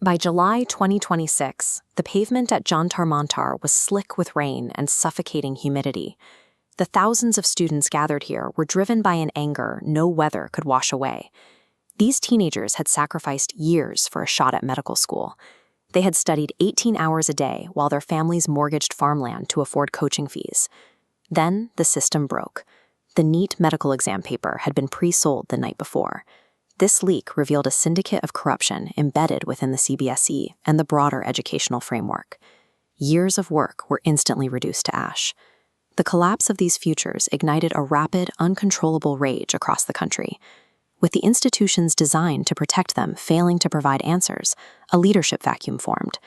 By July 2026, the pavement at Jantar Mantar was slick with rain and suffocating humidity. The thousands of students gathered here were driven by an anger no weather could wash away. These teenagers had sacrificed years for a shot at medical school. They had studied 18 hours a day while their families mortgaged farmland to afford coaching fees. Then the system broke. The NEET medical exam paper had been pre-sold the night before. This leak revealed a syndicate of corruption embedded within the CBSE and the broader educational framework. Years of work were instantly reduced to ash. The collapse of these futures ignited a rapid, uncontrollable rage across the country. With the institutions designed to protect them failing to provide answers, a leadership vacuum formed.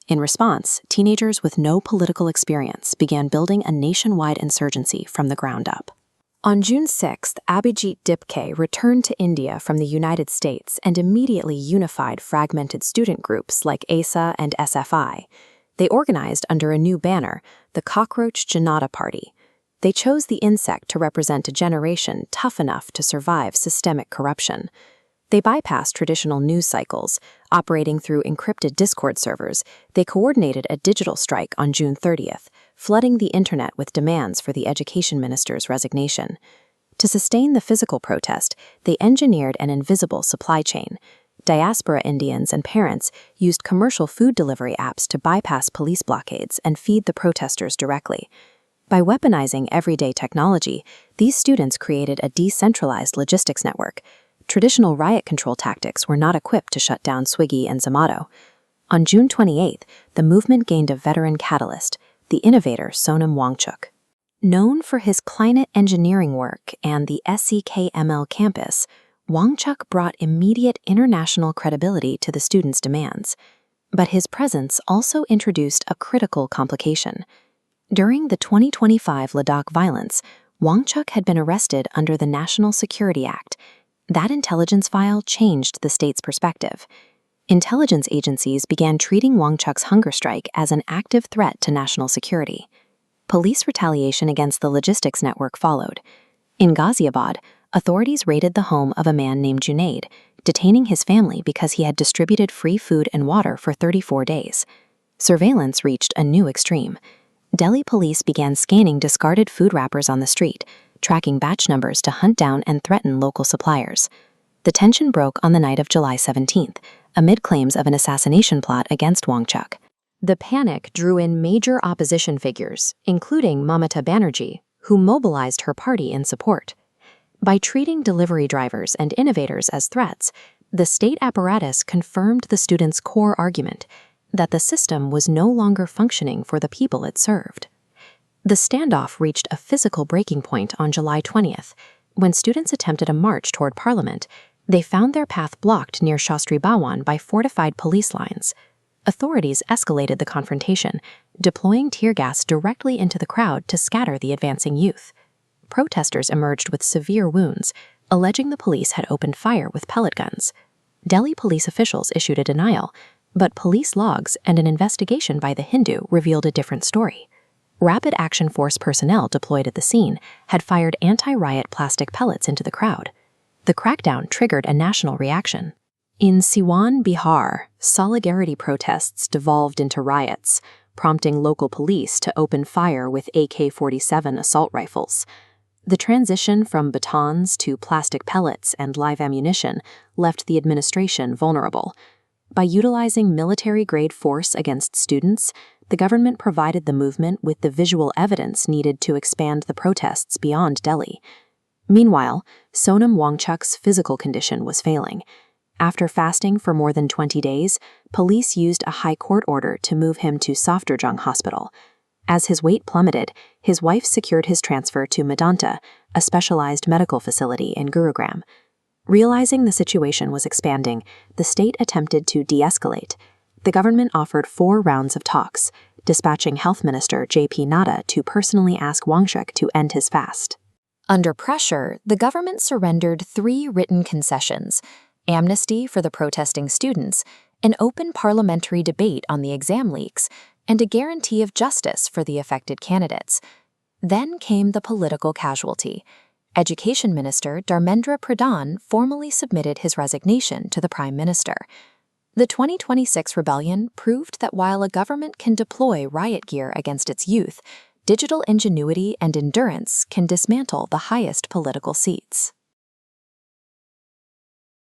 In response, teenagers with no political experience began building a nationwide insurgency from the ground up. On June 6th, Abhijit Dipke returned to India from the United States and immediately unified fragmented student groups like ASA and SFI. They organized under a new banner, the Cockroach Janata Party. They chose the insect to represent a generation tough enough to survive systemic corruption. They bypassed traditional news cycles. Operating through encrypted Discord servers, they coordinated a digital strike on June 30th, flooding the internet with demands for the education minister's resignation. To sustain the physical protest, they engineered an invisible supply chain. Diaspora Indians and parents used commercial food delivery apps to bypass police blockades and feed the protesters directly. By weaponizing everyday technology, these students created a decentralized logistics network. Traditional riot control tactics were not equipped to shut down Swiggy and Zomato. On June 28th, the movement gained a veteran catalyst, the innovator Sonam Wangchuk. Known for his climate engineering work and the SEKML campus, Wangchuk brought immediate international credibility to the students' demands. But his presence also introduced a critical complication. During the 2025 Ladakh violence, Wangchuk had been arrested under the National Security Act. That intelligence file changed the state's perspective. Intelligence agencies began treating Wangchuk's hunger strike as an active threat to national security. Police retaliation against the logistics network followed. In Ghaziabad, authorities raided the home of a man named Junaid, detaining his family because he had distributed free food and water for 34 days. Surveillance reached a new extreme. Delhi police began scanning discarded food wrappers on the street, tracking batch numbers to hunt down and threaten local suppliers. The tension broke on the night of July 17th, amid claims of an assassination plot against Wangchuk. The panic drew in major opposition figures, including Mamata Banerjee, who mobilized her party in support. By treating delivery drivers and innovators as threats, the state apparatus confirmed the students' core argument that the system was no longer functioning for the people it served. The standoff reached a physical breaking point on July 20th. When students attempted a march toward Parliament, they found their path blocked near Shastri Bhawan by fortified police lines. Authorities escalated the confrontation, deploying tear gas directly into the crowd to scatter the advancing youth. Protesters emerged with severe wounds, alleging the police had opened fire with pellet guns. Delhi police officials issued a denial, but police logs and an investigation by the Hindu revealed a different story. Rapid Action Force personnel deployed at the scene had fired anti-riot plastic pellets into the crowd. The crackdown triggered a national reaction. In Siwan, Bihar, solidarity protests devolved into riots, prompting local police to open fire with AK-47 assault rifles. The transition from batons to plastic pellets and live ammunition left the administration vulnerable. By utilizing military-grade force against students, the government provided the movement with the visual evidence needed to expand the protests beyond Delhi. Meanwhile, Sonam Wangchuk's physical condition was failing. After fasting for more than 20 days, police used a high court order to move him to Safdarjung Hospital. As his weight plummeted, his wife secured his transfer to Medanta, a specialized medical facility in Gurugram. Realizing the situation was expanding, the state attempted to de-escalate. The government offered 4 rounds of talks, dispatching Health Minister J.P. Nadda to personally ask Wangchuk to end his fast. Under pressure, the government surrendered 3 written concessions: amnesty for the protesting students, an open parliamentary debate on the exam leaks, and a guarantee of justice for the affected candidates. Then came the political casualty. Education Minister Dharmendra Pradhan formally submitted his resignation to the Prime Minister. The 2026 rebellion proved that while a government can deploy riot gear against its youth, digital ingenuity and endurance can dismantle the highest political seats.